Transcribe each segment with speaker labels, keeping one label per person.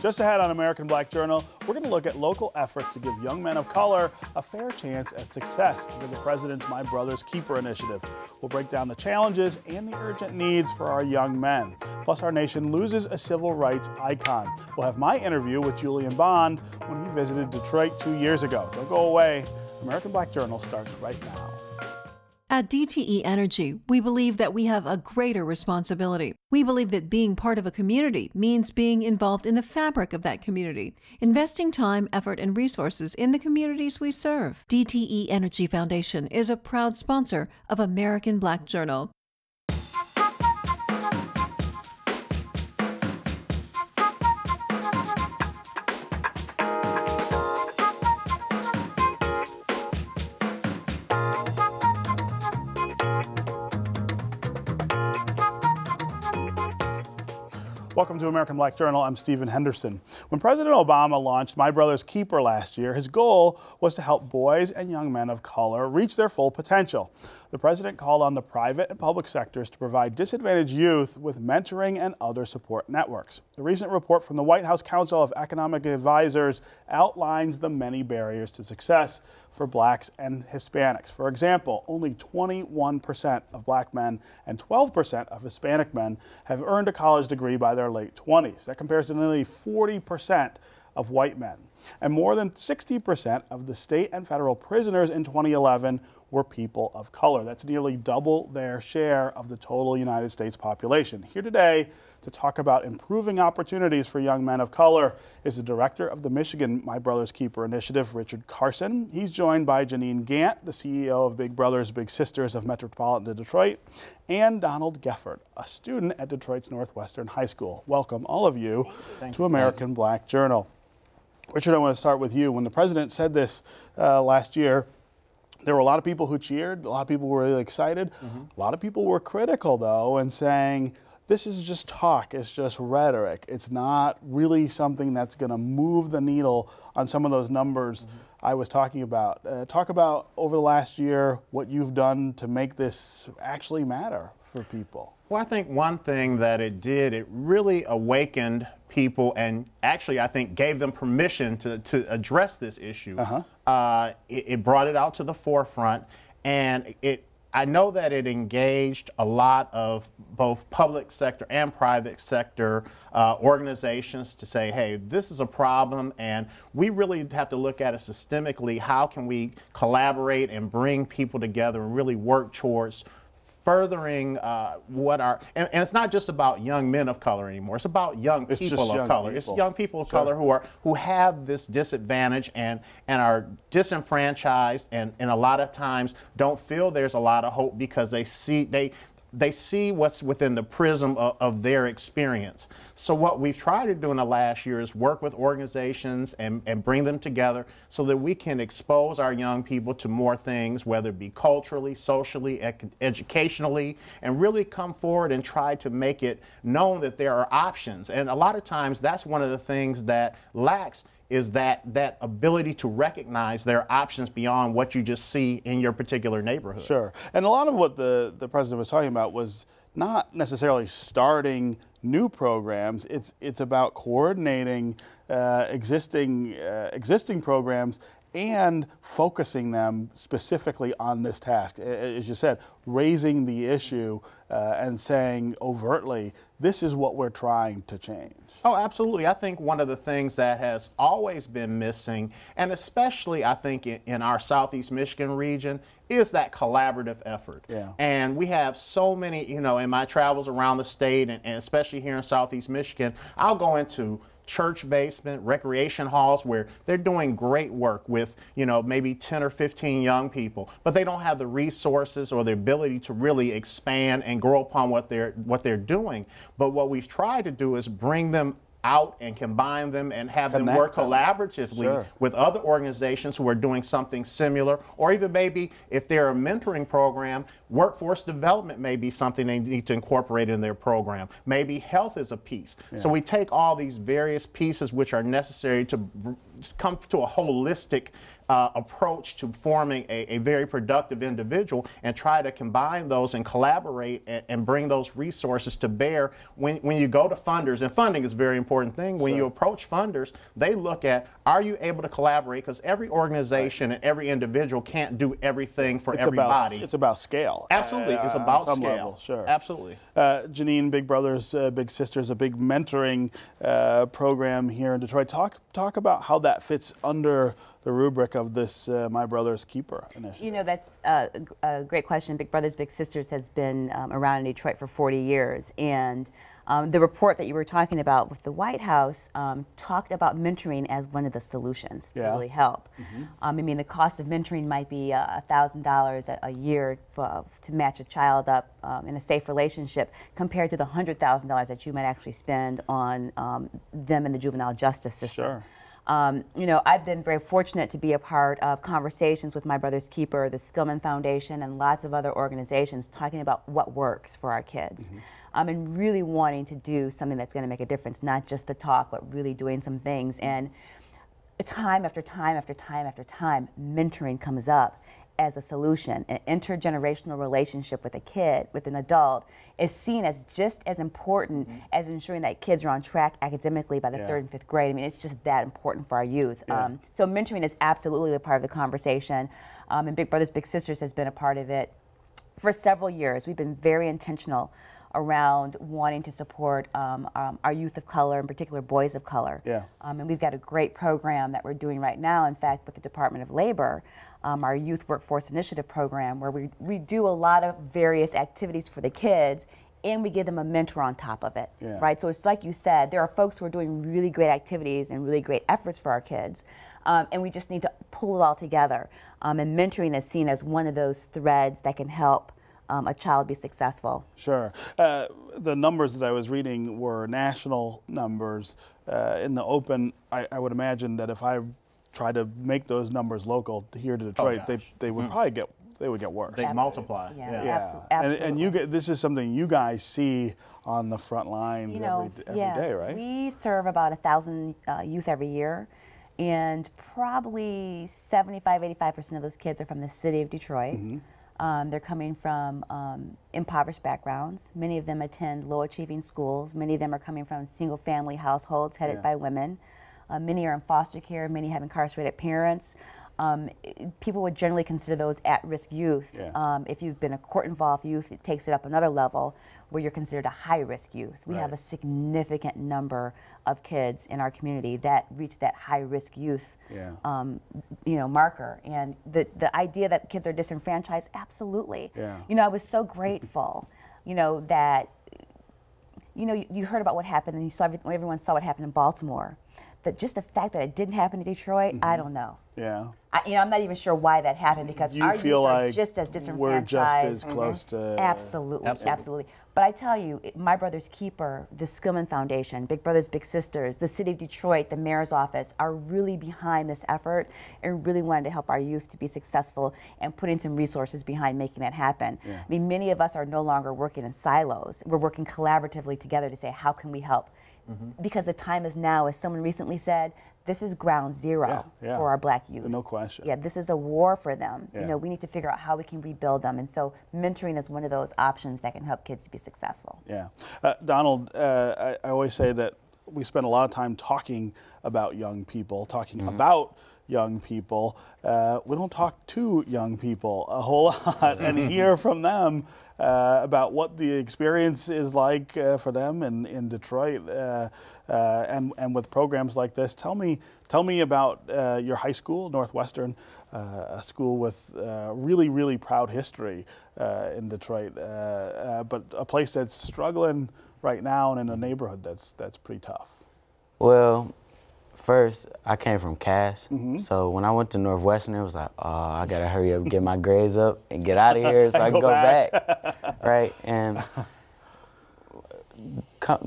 Speaker 1: Just ahead on American Black Journal, we're going to look at local efforts to give young men of color a fair chance at success under the president's My Brother's Keeper initiative. We'll break down the challenges and the urgent needs for our young men. Plus, our nation loses a civil rights icon. We'll have my interview with Julian Bond when he visited Detroit 2 years ago. Don't go away. American Black Journal starts right now.
Speaker 2: At DTE Energy, we believe that we have a greater responsibility. We believe that being part of a community means being involved in the fabric of that community, investing time, effort, and resources in the communities we serve. DTE Energy Foundation is a proud sponsor of American Black Journal.
Speaker 1: Welcome to American Black Journal. I'm Stephen Henderson. When President Obama launched My Brother's Keeper last year, his goal was to help boys and young men of color reach their full potential. The president called on the private and public sectors to provide disadvantaged youth with mentoring and other support networks. The recent report from the White House Council of Economic Advisors outlines the many barriers to success for blacks and Hispanics. For example, only 21% of black men and 12% of Hispanic men have earned a college degree by their late 20s. That compares to nearly 40% of white men. And more than 60% of the state and federal prisoners in 2011 were people of color. That's nearly double their share of the total United States population. Here today to talk about improving opportunities for young men of color is the director of the Michigan My Brother's Keeper initiative, Richard Carson. He's joined by Janine Gant, the CEO of Big Brothers Big Sisters of Metropolitan Detroit, and Donald Gefford, a student at Detroit's Northwestern High School. Welcome, all of you, to American Black Journal. Richard, I want to start with you. When the president said this last year, there were a lot of people who cheered, a lot of people were really excited. A lot of people were critical, though, and saying, this is just talk, it's just rhetoric. It's not really something that's going to move the needle on some of those numbers I was talking about. Talk about, over the last year, what you've done to make this actually matter for people.
Speaker 3: Well, I think one thing that it did, it really awakened people and actually, I think, gave them permission to address this issue. It brought it out to the forefront, and I know that it engaged a lot of both public sector and private sector organizations to say, hey, this is a problem and we really have to look at it systemically. How can we collaborate and bring people together and really work towards furthering what our, and it's not just about young men of color anymore. It's about young people of color. It's young people of color who have this disadvantage and are disenfranchised and a lot of times don't feel there's a lot of hope because they see what's within the prism of their experience. So what we've tried to do in the last year is work with organizations and bring them together so that we can expose our young people to more things, whether it be culturally, socially, educationally, and really come forward and try to make it known that there are options. And a lot of times that's one of the things that lacks is that ability to recognize there are options beyond what you just see in your particular neighborhood.
Speaker 1: Sure. And a lot of what the president was talking about was not necessarily starting new programs. It's about coordinating existing programs and focusing them specifically on this task. As you said, raising the issue and saying overtly, this is what we're trying to change.
Speaker 3: Oh, absolutely. I think one of the things that has always been missing, and especially I think in our Southeast Michigan region, is that collaborative effort. And we have so many, you know, in my travels around the state and especially here in Southeast Michigan, I'll go into church basement, recreation halls where they're doing great work with, you know, maybe 10 or 15 young people, but they don't have the resources or the ability to really expand and grow upon what they're doing. But what we've tried to do is bring them out and combine them and have them work collaboratively with other organizations who are doing something similar, or even maybe if they're a mentoring program, workforce development may be something they need to incorporate in their program. Maybe health is a piece. So we take all these various pieces which are necessary to come to a holistic approach to forming a very productive individual, and try to combine those and collaborate and bring those resources to bear. When you go to funders, and funding is a very important thing, when you approach funders, they look at, are you able to collaborate? Because every organization and every individual can't do everything for everybody.
Speaker 1: It's about scale.
Speaker 3: Absolutely, it's about
Speaker 1: some
Speaker 3: scale.
Speaker 1: level, sure.
Speaker 3: Absolutely.
Speaker 1: Janine, Big Brothers Big Sisters, a big mentoring program here in Detroit. Talk about how that fits under the rubric of this My Brother's Keeper initiative.
Speaker 4: You know, that's a great question. Big Brothers Big Sisters has been around in Detroit for 40 years, and the report that you were talking about with the White House talked about mentoring as one of the solutions to really help. I mean, the cost of mentoring might be $1,000 a year to match a child up in a safe relationship, compared to the $100,000 that you might actually spend on them in the juvenile justice system.
Speaker 1: Sure.
Speaker 4: You know, I've been very fortunate to be a part of conversations with My Brother's Keeper, the Skillman Foundation, and lots of other organizations talking about what works for our kids. And really wanting to do something that's going to make a difference, not just the talk, but really doing some things. And time after time after time after time, mentoring comes up as a solution. An intergenerational relationship with a kid, with an adult, is seen as just as important as ensuring that kids are on track academically by the 3rd and 5th grade. I mean, it's just that important for our youth. So mentoring is absolutely a part of the conversation, and Big Brothers Big Sisters has been a part of it for several years. We've been very intentional around wanting to support our youth of color, in particular boys of color. And we've got a great program that we're doing right now, in fact, with the Department of Labor, our Youth Workforce Initiative program, where we do a lot of various activities for the kids, and we give them a mentor on top of it, right? So it's like you said, there are folks who are doing really great activities and really great efforts for our kids, and we just need to pull it all together. And mentoring is seen as one of those threads that can help a child be successful.
Speaker 1: Sure. The numbers that I was reading were national numbers. In the open, I would imagine that if I try to make those numbers local here to Detroit, they would probably get worse.
Speaker 3: They multiply.
Speaker 4: Absolutely.
Speaker 1: And you this is something you guys see on the front lines every day, right?
Speaker 4: We serve about 1,000 youth every year, and probably 75–85% of those kids are from the city of Detroit. They're coming from impoverished backgrounds. Many of them attend low-achieving schools. Many of them are coming from single-family households headed by women. Many are in foster care. Many have incarcerated parents. People would generally consider those at-risk youth. If you've been a court-involved youth, it takes it up another level where you're considered a high-risk youth. We have a significant number of kids in our community that reach that high-risk youth marker. And the idea that kids are disenfranchised, absolutely. You know, I was so grateful, that, you heard about what happened, and you saw everyone saw what happened in Baltimore. But just the fact that it didn't happen in Detroit, I don't know. I'm not even sure why that happened, because our youth are just as disenfranchised.
Speaker 1: We're just as close to...
Speaker 4: Absolutely. But I tell you, My Brother's Keeper, the Skillman Foundation, Big Brothers Big Sisters, the City of Detroit, the Mayor's Office are really behind this effort and really wanted to help our youth to be successful and putting some resources behind making that happen. I mean, many of us are no longer working in silos. We're working collaboratively together to say, how can we help? Because the time is now, as someone recently said, this is ground zero for our black youth.
Speaker 1: No question.
Speaker 4: This is a war for them. We need to figure out how we can rebuild them. And so mentoring is one of those options that can help kids to be successful.
Speaker 1: Donald, I always say that we spend a lot of time talking about young people, talking about young people. We don't talk to young people a whole lot and hear from them about what the experience is like for them in Detroit, and with programs like this. Tell me about your high school, Northwestern, a school with really, really proud history in Detroit, but a place that's struggling right now and in a neighborhood that's pretty tough.
Speaker 5: Well, first, I came from Cass, so when I went to Northwestern, it was like, oh, I gotta hurry up, get my grades up, and get out of here so I can go back. Right? And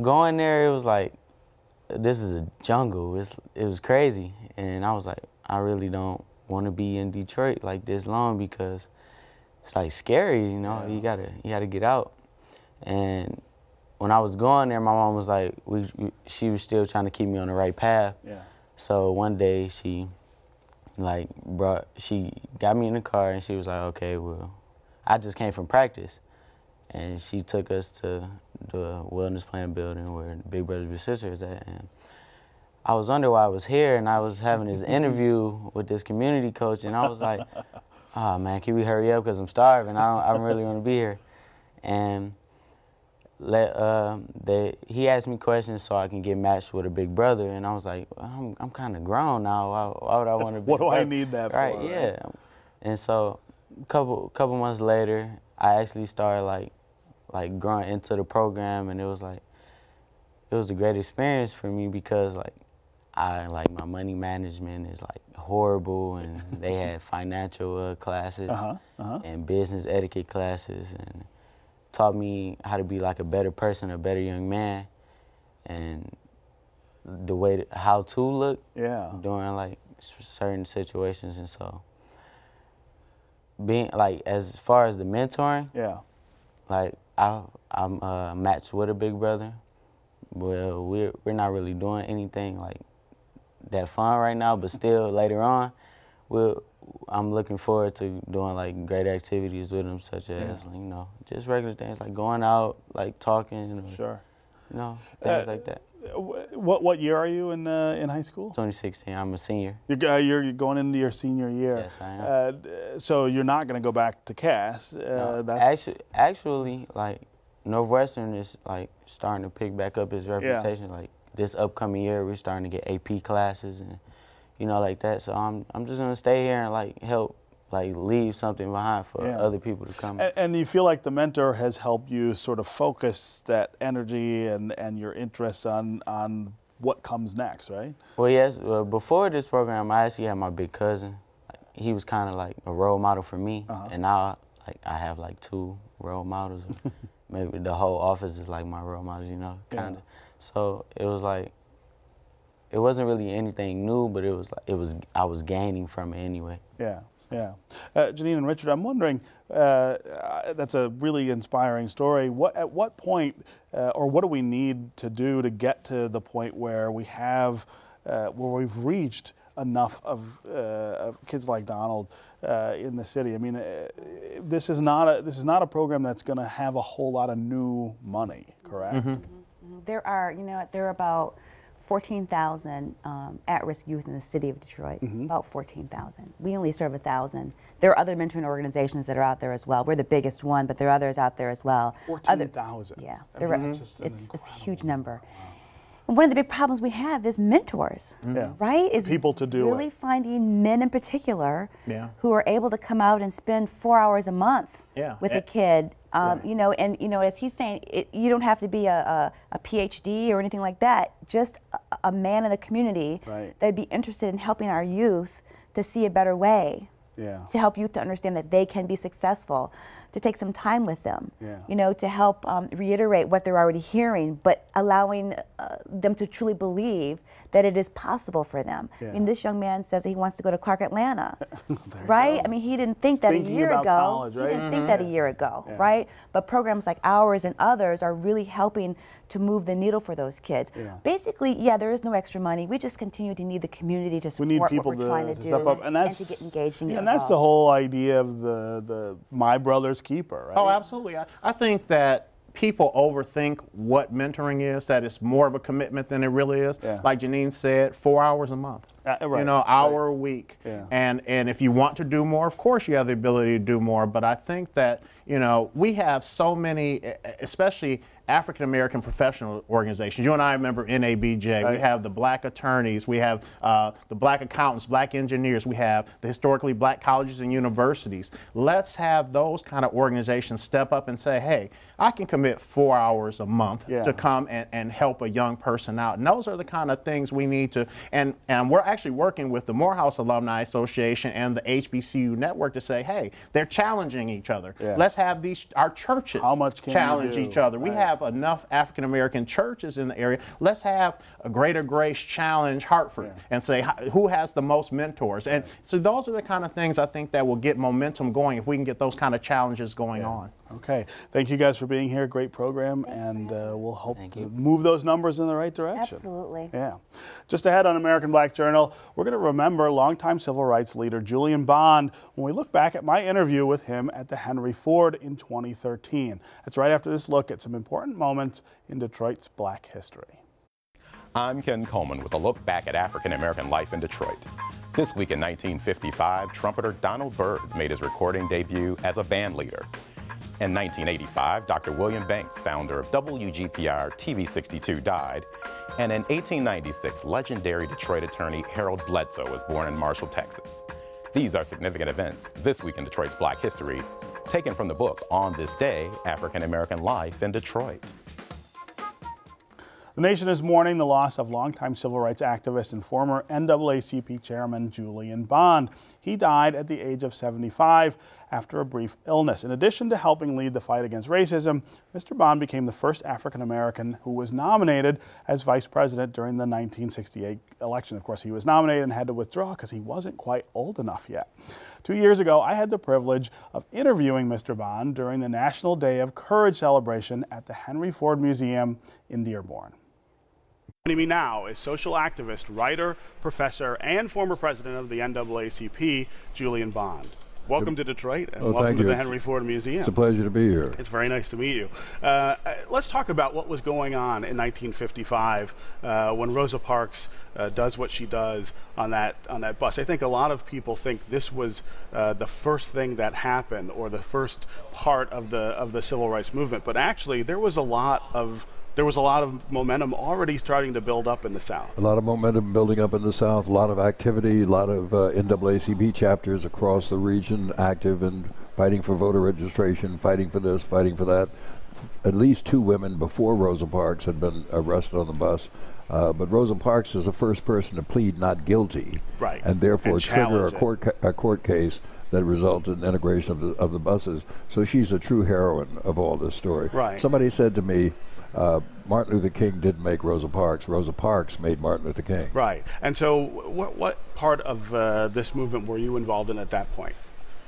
Speaker 5: going there, it was like, this is a jungle. It was crazy, and I was like, I really don't want to be in Detroit like this long, because it's like scary, you gotta get out. And when I was going there, my mom was like, she was still trying to keep me on the right path. So one day she got me in the car and she was like, okay, well, I just came from practice. And she took us to the wellness plan building where Big Brothers Big Sisters is at. And I was wondering why I was here, and I was having this interview with this community coach, and I was like, oh man, can we hurry up because I'm starving. I don't really want to be here. And he asked me questions so I can get matched with a big brother, and I was like, I'm kind of grown now. Why would I want to be?
Speaker 1: What do I need that for?
Speaker 5: Right, yeah. And so a couple months later, I actually started like growing into the program, and it was a great experience for me because my money management is like horrible, and they had financial classes and business etiquette classes, and taught me how to be like a better person, a better young man, and the way how to look during like certain situations. And so being like, as far as the mentoring, like I'm matched with a big brother. Well, we're not really doing anything like that fun right now, but still later on, I'm looking forward to doing like great activities with him, such as like, just regular things like going out, like talking, things like that.
Speaker 1: What year are you in high school?
Speaker 5: 2016. I'm a senior.
Speaker 1: You're going into your senior year.
Speaker 5: Yes, I am.
Speaker 1: So you're not going to go back to Cass.
Speaker 5: No, actually, like Northwestern is like starting to pick back up its reputation. Like this upcoming year, we're starting to get AP classes and like that. So I'm just gonna stay here and like help, like leave something behind for other people to come.
Speaker 1: And you feel like the mentor has helped you sort of focus that energy and your interest on what comes next, right?
Speaker 5: Well, yes. Well, before this program, I actually had my big cousin. Like, he was kind of like a role model for me, and now like I have like 2 role models. Maybe the whole office is like my role models, kind of. So it was like, it wasn't really anything new, but I was gaining from it anyway.
Speaker 1: Yeah. Janine and Richard, I'm wondering, that's a really inspiring story. At what point, or what do we need to do to get to the point where we have, where we've reached enough of kids like Donald in the city? I mean, this is not a program that's going to have a whole lot of new money, correct?
Speaker 4: There are, there are about 14,000 at-risk youth in the city of Detroit, about 14,000. We only serve 1,000. There are other mentoring organizations that are out there as well. We're the biggest one, but there are others out there as well.
Speaker 1: 14,000?
Speaker 4: Yeah,
Speaker 1: it's
Speaker 4: a huge number. And one of the big problems we have is mentors, right? Is
Speaker 1: people to do
Speaker 4: really finding men in particular
Speaker 3: Yeah.
Speaker 4: who are able to come out and spend 4 hours a month with a kid. As he's saying, you don't have to be a PhD or anything like that. Just a man in the community that'd be interested in helping our youth to see a better way. To help youth to understand that they can be successful, to take some time with them, to help reiterate what they're already hearing, but allowing them to truly believe that it is possible for them. I mean, this young man says he wants to go to Clark Atlanta, right? I mean, he didn't think that a year ago.
Speaker 1: College, right?
Speaker 4: He didn't think that a year ago, right? But programs like ours and others are really helping to move the needle for those kids. Basically, there is no extra money. We just continue to need the community to support what we're trying to do
Speaker 1: and
Speaker 4: to get engaged and get
Speaker 1: And that's the whole idea of the My Brother's Keeper, right?
Speaker 3: Oh, absolutely. I think that people overthink what mentoring is, that it's more of a commitment than it really is. Like Janine said, 4 hours a month. Hour a week. And if you want to do more, of course you have the ability to do more. But I think that, we have so many, especially African American professional organizations. You and I remember NABJ. We have the black attorneys. We have the black accountants, black engineers. We have the historically black colleges and universities. Let's have those kind of organizations step up and say, hey, I can commit 4 hours a month to come and help a young person out. And those are the kind of things we need to, and we're actually actually working with the Morehouse Alumni Association and the HBCU network to say, hey, they're challenging each other.
Speaker 1: Yeah.
Speaker 3: Let's have our churches challenge each other. We have enough African American churches in the area. Let's have a Greater Grace challenge Hartford and say who has the most mentors. And so those are the kind of things I think that will get momentum going if we can get those kind of challenges going on.
Speaker 1: Okay. Thank you guys for being here. Great program. And we'll hope to move those numbers in the right direction.
Speaker 4: Absolutely.
Speaker 1: Yeah. Just ahead on American Black Journal, we're going to remember longtime civil rights leader Julian Bond when we look back at my interview with him at the Henry Ford in 2013. That's right after this look at some important moments in Detroit's Black history.
Speaker 6: I'm Ken Coleman with a look back at African American life in Detroit. This week in 1955, trumpeter Donald Byrd made his recording debut as a band leader. In 1985, Dr. William Banks, founder of WGPR TV 62, died. And in 1896, legendary Detroit attorney Harold Bledsoe was born in Marshall, Texas. These are significant events this week in Detroit's Black history, taken from the book On This Day, African American Life in Detroit.
Speaker 1: The nation is mourning the loss of longtime civil rights activist and former NAACP chairman Julian Bond. He died at the age of 75 after a brief illness. In addition to helping lead the fight against racism, Mr. Bond became the first African American who was nominated as vice president during the 1968 election. Of course, he was nominated and had to withdraw because he wasn't quite old enough yet. 2 years ago, I had the privilege of interviewing Mr. Bond during the National Day of Courage celebration at the Henry Ford Museum in Dearborn. Joining me now is social activist, writer, professor, and former president of the NAACP, Julian Bond. Welcome to Detroit, and welcome to the Henry Ford Museum.
Speaker 7: It's a pleasure to be here.
Speaker 1: It's very nice to meet you. Let's talk about what was going on in 1955 when Rosa Parks does what she does on that bus. I think a lot of people think this was the first thing that happened, or the first part of the civil rights movement. But actually, there was a lot of momentum already starting to build up in the South.
Speaker 7: A lot of momentum building up in the South, a lot of activity, a lot of NAACP chapters across the region active and fighting for voter registration, fighting for this, fighting for that. At least 2 women before Rosa Parks had been arrested on the bus. But Rosa Parks is the first person to plead not guilty,
Speaker 1: right,
Speaker 7: and therefore trigger a court case that resulted in integration of the buses. So she's a true heroine of all this story.
Speaker 1: Right.
Speaker 7: Somebody said to me, Martin Luther King didn't make Rosa Parks. Rosa Parks made Martin Luther King.
Speaker 1: Right. And so what part of this movement were you involved in at that point?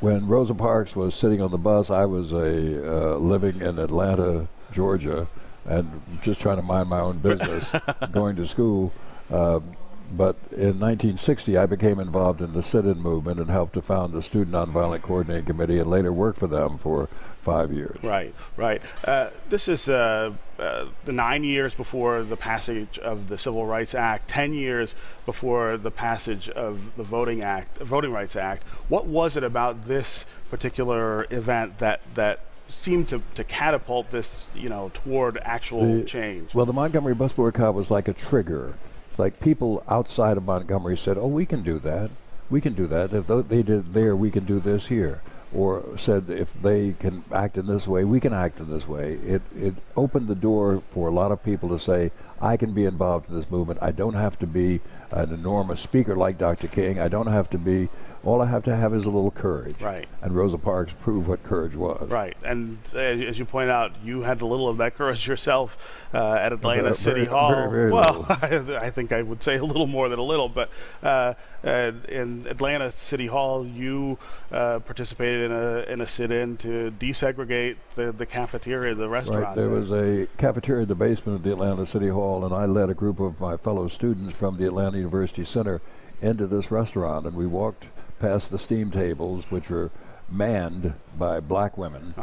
Speaker 7: When Rosa Parks was sitting on the bus, I was living in Atlanta, Georgia, and just trying to mind my own business, going to school. But in 1960, I became involved in the sit-in movement and helped to found the Student Nonviolent Coordinating Committee, and later worked for them for 5 years.
Speaker 1: Right, right. This is the 9 years before the passage of the Civil Rights Act, 10 years before the passage of the Voting Rights Act. What was it about this particular event that seemed to catapult this, toward actual change?
Speaker 7: Well, the Montgomery bus boycott was like a trigger. Like people outside of Montgomery said, oh, we can do that. We can do that. If they did it there, we can do this here. Or said, if they can act in this way, we can act in this way. It opened the door for a lot of people to say, I can be involved in this movement. I don't have to be an enormous speaker like Dr. King. I don't have to be, all I have to have is a little courage.
Speaker 1: Right.
Speaker 7: And Rosa Parks proved what courage was.
Speaker 1: Right. And as you point out, you had a little of that courage yourself at Atlanta City Hall.
Speaker 7: Very
Speaker 1: well, I think I would say a little more than a little, but in Atlanta City Hall, you participated in a sit-in to desegregate the cafeteria, the restaurant.
Speaker 7: Right. There was a cafeteria in the basement of the Atlanta City Hall, and I led a group of my fellow students from the Atlanta University Center into this restaurant, and we walked past the steam tables, which were manned by black women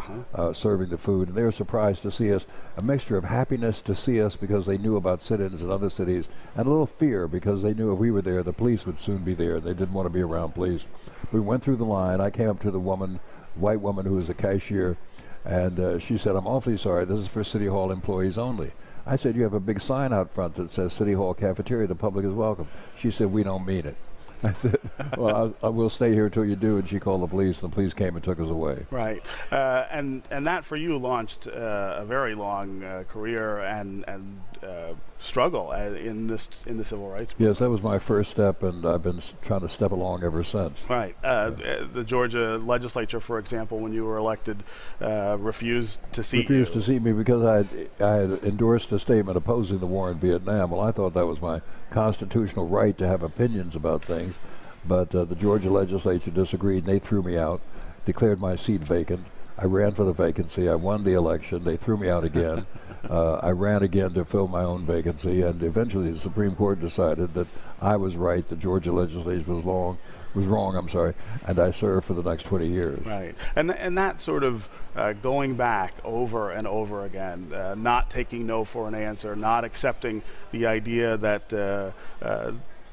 Speaker 7: serving the food, and they were surprised to see us. A mixture of happiness to see us because they knew about sit-ins in other cities, and a little fear because they knew if we were there, the police would soon be there. They didn't want to be around police. We went through the line. I came up to the woman, white woman who was a cashier, and she said, I'm awfully sorry, this is for City Hall employees only. I said, you have a big sign out front that says City Hall Cafeteria, the public is welcome. She said, we don't mean it. I said, well, I will stay here until you do, and she called the police, and the police came and took us away.
Speaker 1: Right, and that for you launched a very long career and struggle in the civil rights movement.
Speaker 7: Yes, that was my first step, and I've been trying to step along ever since.
Speaker 1: Right. The Georgia legislature, for example, when you were elected, refused to seat you.
Speaker 7: Refused to seat me because I had endorsed a statement opposing the war in Vietnam. Well, I thought that was my constitutional right to have opinions about things, but the Georgia legislature disagreed, and they threw me out, declared my seat vacant. I ran for the vacancy. I won the election. They threw me out again. I ran again to fill my own vacancy, and eventually the Supreme Court decided that I was right, the Georgia legislature was wrong, I'm sorry, and I served for the next 20 years.
Speaker 1: Right, and that sort of going back over and over again, not taking no for an answer, not accepting the idea that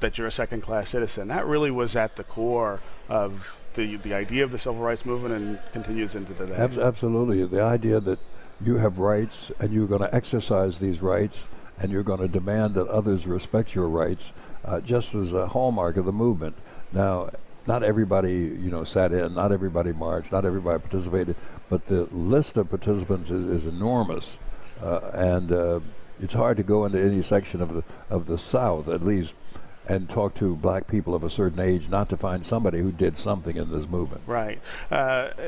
Speaker 1: that you're a second-class citizen, that really was at the core of the idea of the civil rights movement and continues into today.
Speaker 7: Absolutely, the idea that you have rights and you're going to exercise these rights and you're going to demand that others respect your rights, just was a hallmark of the movement. Now, not everybody, sat in, not everybody marched, not everybody participated, but the list of participants is enormous, and it's hard to go into any section of the South, at least, and talk to black people of a certain age, not to find somebody who did something in this movement.
Speaker 1: Right.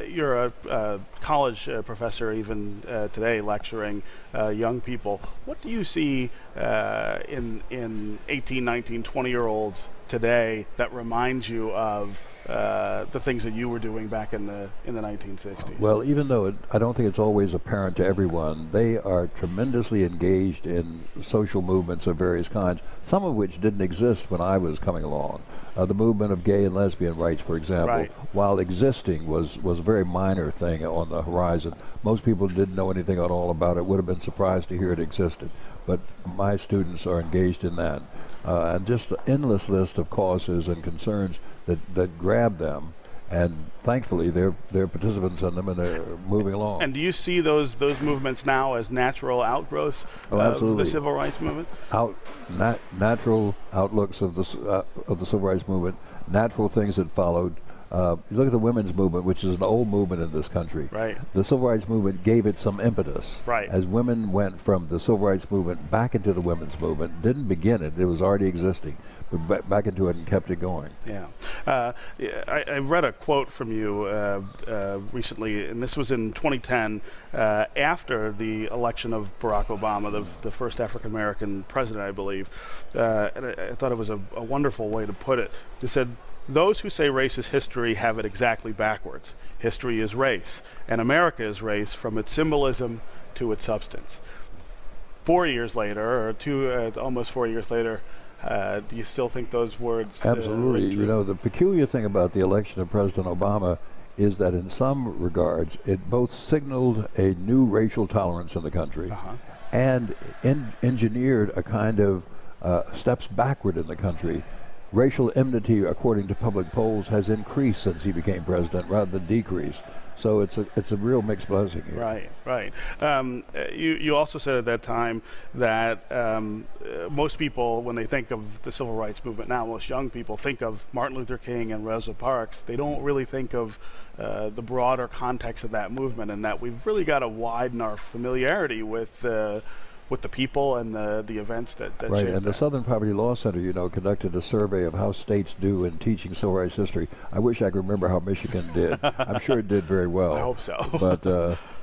Speaker 1: You're a college professor even today, lecturing young people. What do you see in 18, 19, 20-year-olds today that reminds you of the things that you were doing back in the 1960s?
Speaker 7: Well, even though I don't think it's always apparent to everyone, they are tremendously engaged in social movements of various kinds, some of which didn't exist when I was coming along. The movement of gay and lesbian rights, for example,
Speaker 1: right,
Speaker 7: while existing, was a very minor thing on the horizon. Most people didn't know anything at all about it, would have been surprised to hear it existed. But my students are engaged in that. And just the endless list of causes and concerns that grab them, and thankfully they're participants in them and they're moving along.
Speaker 1: And do you see those movements now as natural outgrowths of the civil rights movement?
Speaker 7: Natural outlooks of the civil rights movement, natural things that followed. You look at the women's movement, which is an old movement in this country.
Speaker 1: Right.
Speaker 7: The civil rights movement gave it some impetus.
Speaker 1: Right.
Speaker 7: As women went from the civil rights movement back into the women's movement, didn't begin it was already existing, but back into it and kept it going.
Speaker 1: Yeah. I read a quote from you recently, and this was in 2010, after the election of Barack Obama, the first African-American president, I believe. And I thought it was a wonderful way to put it. You said, "Those who say race is history have it exactly backwards. History is race, and America is race from its symbolism to its substance." 4 years later, or almost 4 years later, do you still think those words?
Speaker 7: Absolutely. The peculiar thing about the election of President Obama is that in some regards it both signaled a new racial tolerance in the country and engineered a kind of steps backward in the country. Racial enmity, according to public polls, has increased since he became president rather than decreased. So it's a real mixed blessing here.
Speaker 1: Right. You also said at that time that most people, when they think of the civil rights movement now, most young people think of Martin Luther King and Rosa Parks. They don't really think of the broader context of that movement, and that we've really got to widen our familiarity with the people and the events that
Speaker 7: right,
Speaker 1: shaped
Speaker 7: and the
Speaker 1: that.
Speaker 7: Southern Poverty Law Center, conducted a survey of how states do in teaching civil rights history. I wish I could remember how Michigan did. I'm sure it did very well.
Speaker 1: I hope so.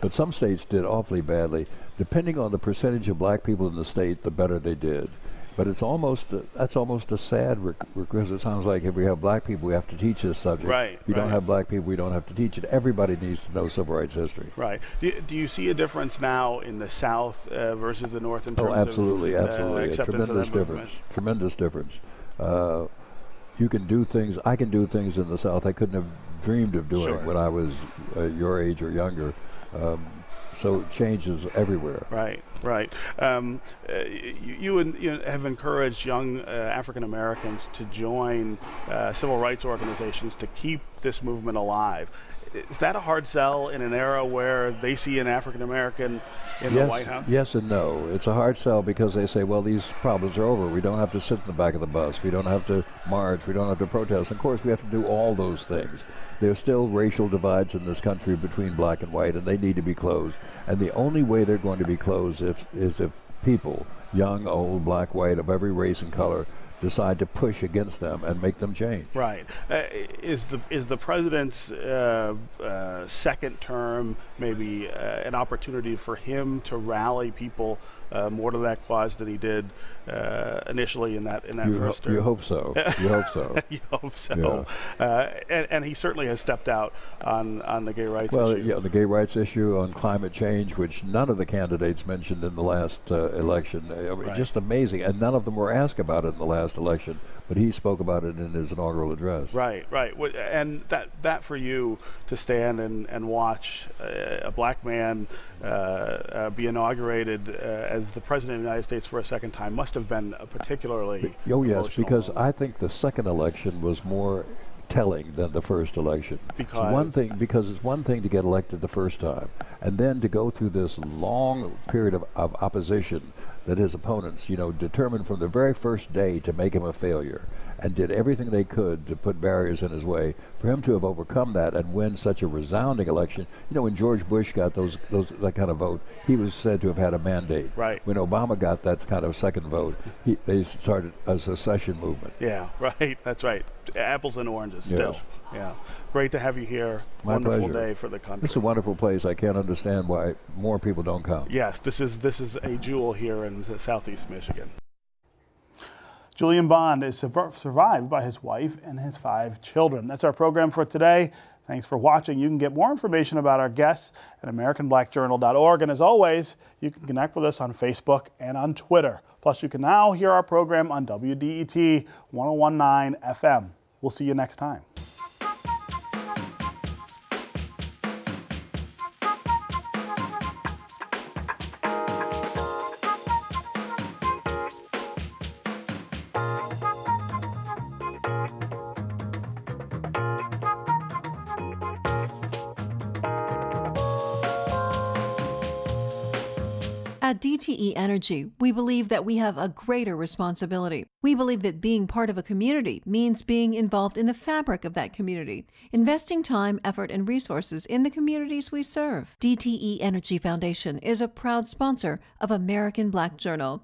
Speaker 7: But some states did awfully badly. Depending on the percentage of black people in the state, the better they did. But that's almost a sad, because it sounds like if we have black people, we have to teach this subject.
Speaker 1: Right.
Speaker 7: If we don't have black people, we don't have to teach it. Everybody needs to know civil rights history.
Speaker 1: Right. Do you see a difference now in the South versus the North in terms
Speaker 7: absolutely,
Speaker 1: of
Speaker 7: absolutely.
Speaker 1: acceptance
Speaker 7: Tremendous
Speaker 1: of that
Speaker 7: difference.
Speaker 1: movement?
Speaker 7: Tremendous difference. You can do things. I can do things in the South I couldn't have dreamed of doing when I was your age or younger. So it changes everywhere.
Speaker 1: Right. You have encouraged young African Americans to join civil rights organizations to keep this movement alive. Is that a hard sell in an era where they see an African American in the White House?
Speaker 7: Yes and no. It's a hard sell because they say, well, these problems are over. We don't have to sit in the back of the bus. We don't have to march. We don't have to protest. Of course, we have to do all those things. There's still racial divides in this country between black and white, and they need to be closed. And the only way they're going to be closed is if people, young, old, black, white, of every race and color, decide to push against them and make them change.
Speaker 1: Right. Is the president's second term maybe an opportunity for him to rally people more to that cause than he did initially in that first term?
Speaker 7: You hope so. You hope so.
Speaker 1: You hope so. Yeah. And he certainly has stepped out on the gay rights issue.
Speaker 7: Well, yeah, the gay rights issue, on climate change, which none of the candidates mentioned in the last election.
Speaker 1: Right.
Speaker 7: Just amazing. And none of them were asked about it in the last election, but he spoke about it in his inaugural address.
Speaker 1: Right, right. And that for you to stand and watch a black man be inaugurated as the President of the United States for a second time must have been a particularly
Speaker 7: yes, because
Speaker 1: moment.
Speaker 7: I think the second election was more telling than the first election. Because it's one thing to get elected the first time, and then to go through this long period of opposition that his opponents, determined from the very first day to make him a failure, and did everything they could to put barriers in his way. For him to have overcome that and win such a resounding election, when George Bush got that kind of vote, he was said to have had a mandate.
Speaker 1: Right.
Speaker 7: When Obama got that kind of second vote, they started a secession movement.
Speaker 1: Yeah, right. That's right. Apples and oranges still. Yeah. Great to have you here.
Speaker 7: My
Speaker 1: wonderful
Speaker 7: pleasure.
Speaker 1: day for the country.
Speaker 7: It's a wonderful place. I can't understand why more people don't come.
Speaker 1: Yes, this is a jewel here in southeast Michigan. Julian Bond is survived by his wife and his 5 children. That's our program for today. Thanks for watching. You can get more information about our guests at AmericanBlackJournal.org. And as always, you can connect with us on Facebook and on Twitter. Plus, you can now hear our program on WDET 1019 FM. We'll see you next time.
Speaker 2: At DTE Energy, we believe that we have a greater responsibility. We believe that being part of a community means being involved in the fabric of that community, investing time, effort, and resources in the communities we serve. DTE Energy Foundation is a proud sponsor of American Black Journal.